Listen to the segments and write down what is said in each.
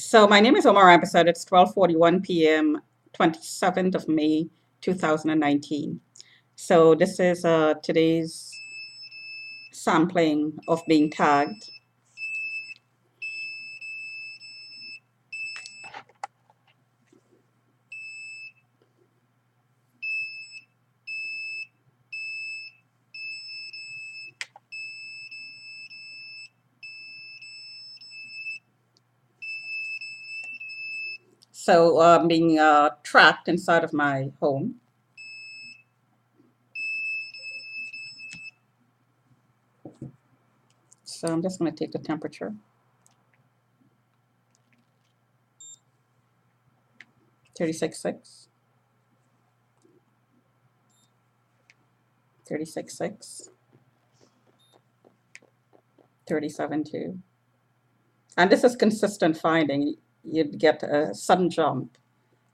So my name is Omar Abasad. It's 12:41 p.m., 27th of May, 2019. So this is today's sampling of being tagged. So being tracked inside of my home. So I'm just going to take the temperature. 36.6, 36.6, 37.2. And this is consistent finding. You'd get a sudden jump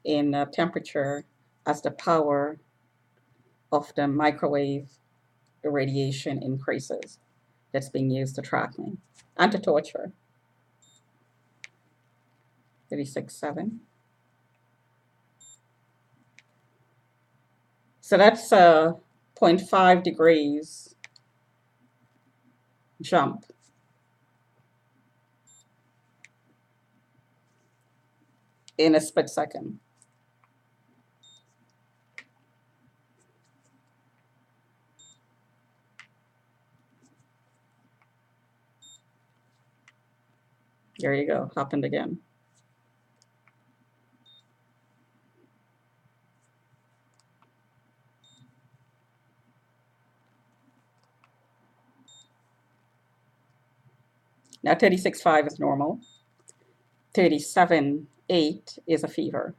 in temperature as the power of the microwave radiation increases that's being used to track me and to torture. 36.7. So that's a 0.5 degrees jump. In a split second. There you go, happened again. Now 36.5 is normal. 37.8 is a fever.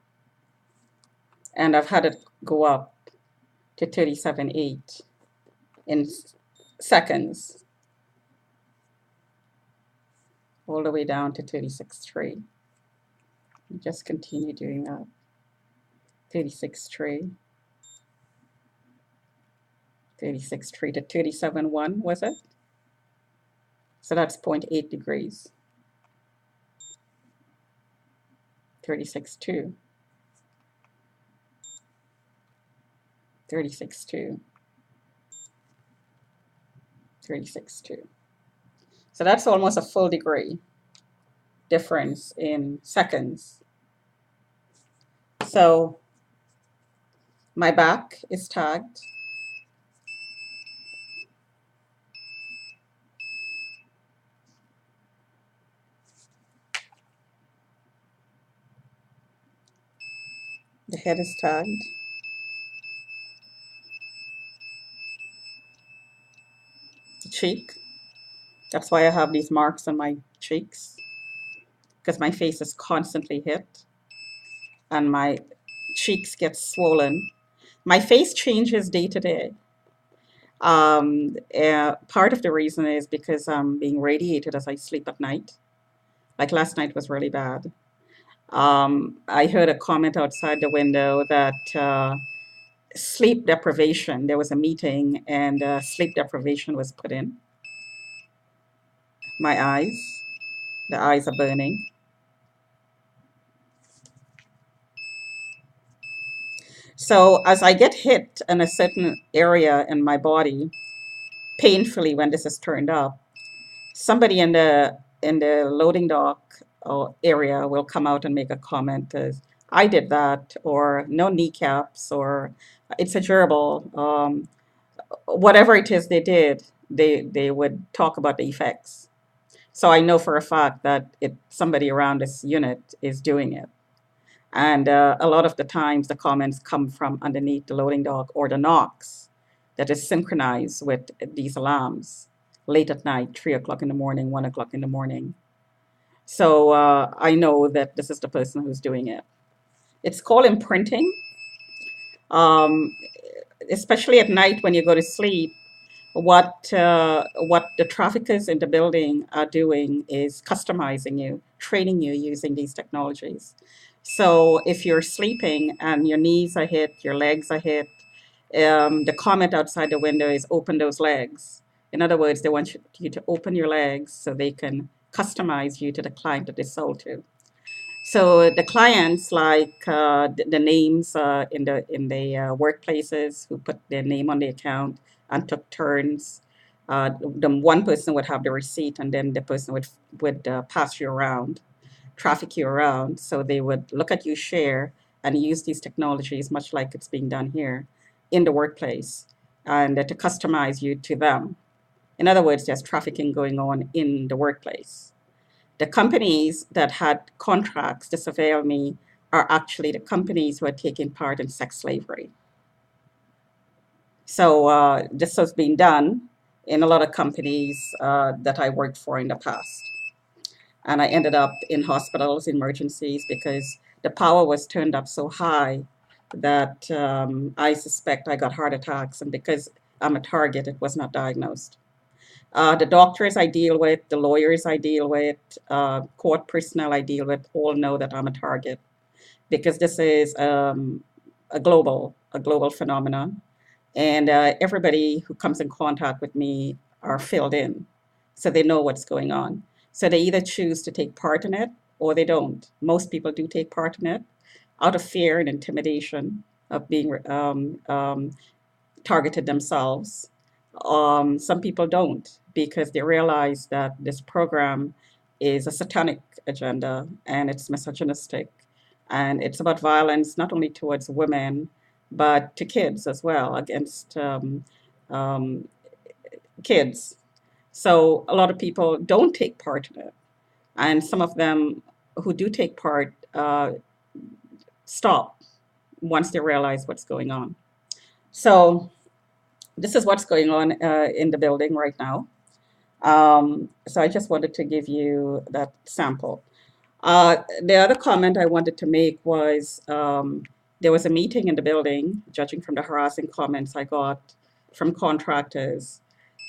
And I've had it go up to 37.8 in seconds, all the way down to 36.3. Just continue doing that. 36.3, 36.3 to 37.1, was it? So that's 0.8 degrees. 36.2, 36.2, 36.2. So that's almost a full degree difference in seconds. So my back is tagged. The head is tagged. The cheek. That's why I have these marks on my cheeks, because my face is constantly hit and my cheeks get swollen. My face changes day to day. Part of the reason is because I'm being radiated as I sleep at night. Like last night was really bad. I heard a comment outside the window that sleep deprivation, there was a meeting and sleep deprivation was put in. My eyes, the eyes are burning. So as I get hit in a certain area in my body, painfully when this is turned up, somebody in the loading dock area will come out and make a comment as I did that, or no kneecaps, or it's a gerbil. Whatever it is they did, they would talk about the effects. So I know for a fact that somebody around this unit is doing it. And a lot of the times the comments come from underneath the loading dock or the knocks that is synchronized with these alarms late at night, 3 o'clock in the morning, 1 o'clock in the morning. So I know that this is the person who's doing it. It's called imprinting. Um, Especially at night when you go to sleep, what the traffickers in the building are doing is customizing you, training you using these technologies. So if you're sleeping and your knees are hit, your legs are hit, the comment outside the window is open those legs. In other words, they want you to open your legs so they can customize you to the client that they sold to. So the clients like the names in the workplaces who put their name on the account and took turns. The one person would have the receipt, and then the person would pass you around, traffic you around. So they would look at you, share, and use these technologies, much like it's being done here, in the workplace, and to customize you to them. In other words, there's trafficking going on in the workplace. The companies that had contracts to surveil me are actually the companies who are taking part in sex slavery. So this has been done in a lot of companies that I worked for in the past. And I ended up in hospitals, emergencies, because the power was turned up so high that I suspect I got heart attacks. And because I'm a target, it was not diagnosed. The doctors I deal with, the lawyers I deal with, court personnel I deal with all know that I'm a target because this is a global phenomenon, and everybody who comes in contact with me are filled in, so they know what's going on. So they either choose to take part in it or they don't. Most people do take part in it out of fear and intimidation of being targeted themselves. Some people don't because they realize that this program is a satanic agenda and it's misogynistic and it's about violence not only towards women but to kids as well, against um, kids. So a lot of people don't take part in it, and some of them who do take part stop once they realize what's going on. So this is what's going on in the building right now. So I just wanted to give you that sample. The other comment I wanted to make was there was a meeting in the building, judging from the harassing comments I got from contractors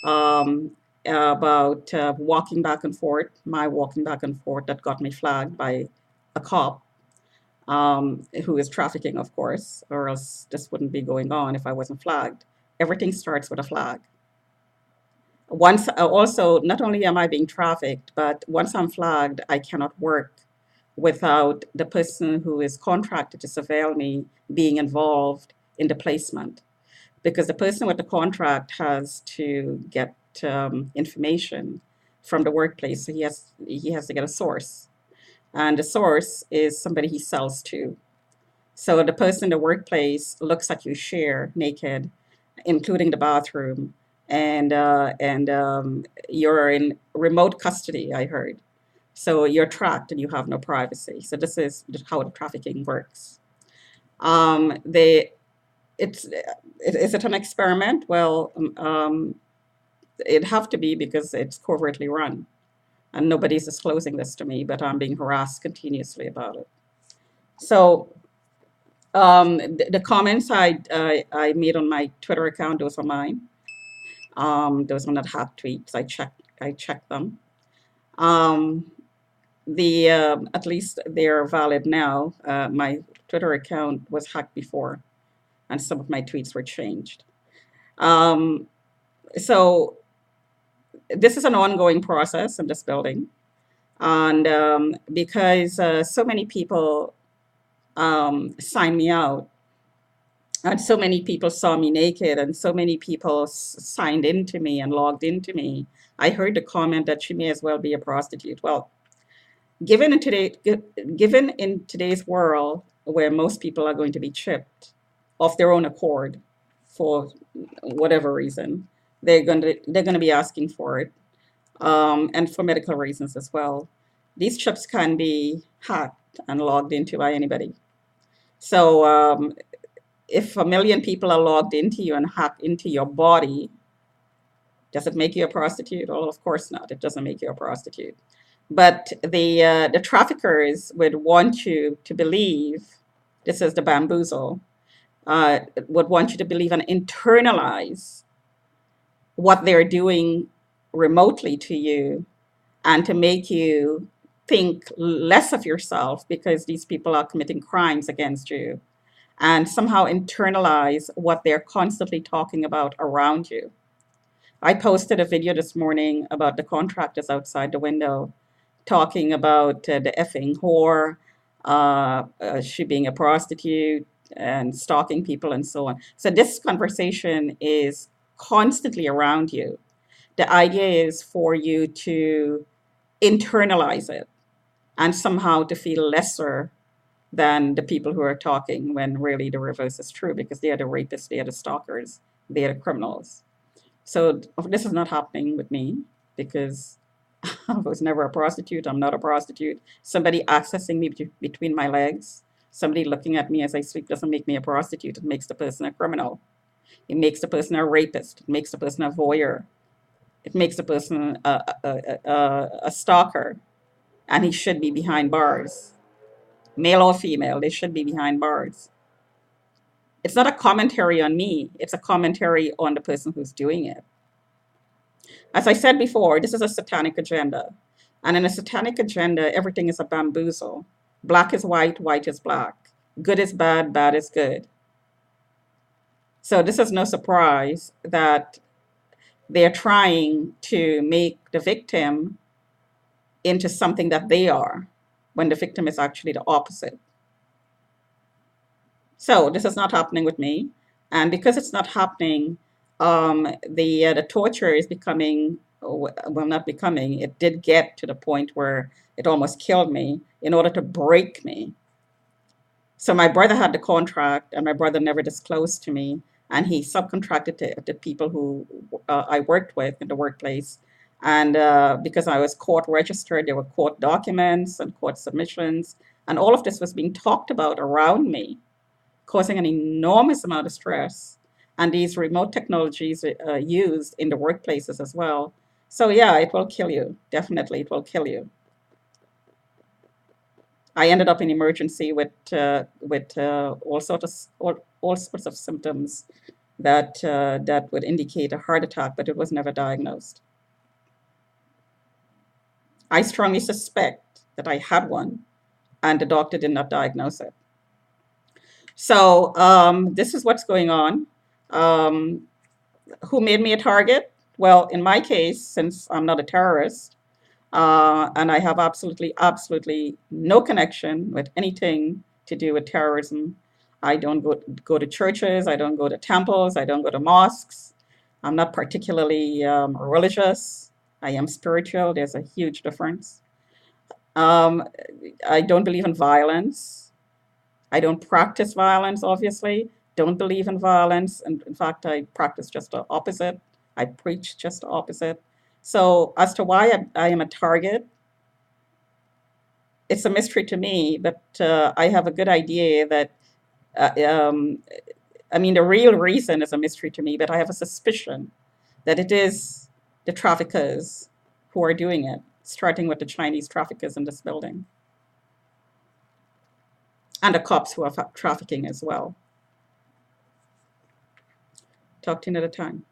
um, about walking back and forth, my walking back and forth that got me flagged by a cop who is trafficking, of course, or else this wouldn't be going on if I wasn't flagged. Everything starts with a flag. Once also, not only am I being trafficked, but once I'm flagged, I cannot work without the person who is contracted to surveil me being involved in the placement, because the person with the contract has to get information from the workplace. So he has to get a source, and the source is somebody he sells to. So the person in the workplace looks at you share naked, including the bathroom, and you're in remote custody, I heard. So you're tracked and you have no privacy. So this is how the trafficking works. They, is it an experiment? Well, it'd have to be because it's covertly run, and nobody's disclosing this to me, but I'm being harassed continuously about it. So the comments I made on my Twitter account, those are mine. Those are not hacked tweets. I checked them. Um, the At least they're valid now. My Twitter account was hacked before, and some of my tweets were changed. Um, so this is an ongoing process in this building, and because so many people signed me out, and so many people saw me naked, and so many people signed into me and logged into me. I heard the comment that she may as well be a prostitute. Well, given in today, given in today's world where most people are going to be chipped of their own accord for whatever reason, they're going to be asking for it, and for medical reasons as well. These chips can be hacked and logged into by anybody. So if a million people are logged into you and hacked into your body, does it make you a prostitute? Well, of course not. It doesn't make you a prostitute. But the traffickers would want you to believe, this is the bamboozle, would want you to believe and internalize what they're doing remotely to you, and to make you think less of yourself because these people are committing crimes against you, and somehow internalize what they're constantly talking about around you. I posted a video this morning about the contractors outside the window talking about the effing whore, she being a prostitute and stalking people and so on. So this conversation is constantly around you. The idea is for you to internalize it and somehow to feel lesser than the people who are talking when really the reverse is true because they are the rapists, they are the stalkers, they are the criminals. So this is not happening with me because I was never a prostitute. I'm not a prostitute. Somebody accessing me between my legs, somebody looking at me as I sleep doesn't make me a prostitute. It makes the person a criminal. It makes the person a rapist. It makes the person a voyeur. It makes the person a stalker. And he should be behind bars. Male or female, they should be behind bars. It's not a commentary on me. It's a commentary on the person who's doing it. As I said before, this is a satanic agenda. And in a satanic agenda, everything is a bamboozle. Black is white, white is black. Good is bad, bad is good. So this is no surprise that they're trying to make the victim into something that they are, when the victim is actually the opposite. So this is not happening with me. And because it's not happening, the torture is becoming, well, not becoming, it did get to the point where it almost killed me in order to break me. So my brother had the contract, and my brother never disclosed to me, and he subcontracted to people who I worked with in the workplace. And because I was court registered, there were court documents and court submissions, and all of this was being talked about around me, causing an enormous amount of stress. And these remote technologies are used in the workplaces as well. So yeah, it will kill you. Definitely, it will kill you. I ended up in emergency with all sorts of symptoms that would indicate a heart attack, but it was never diagnosed. I strongly suspect that I had one, and the doctor did not diagnose it. So this is what's going on. Um, who made me a target? Well, in my case, since I'm not a terrorist, and I have absolutely no connection with anything to do with terrorism. I don't go to churches, I don't go to temples, I don't go to mosques. I'm not particularly religious. I am spiritual. There's a huge difference. Um, I don't believe in violence. I don't practice violence, obviously. Don't believe in violence. And in fact, I practice just the opposite. I preach just the opposite. So as to why I am a target, it's a mystery to me, but I have a good idea that, uh, um, I mean, the real reason is a mystery to me, but I have a suspicion that it is the traffickers who are doing it, starting with the Chinese traffickers in this building and the cops who are trafficking as well. Talk to you another time.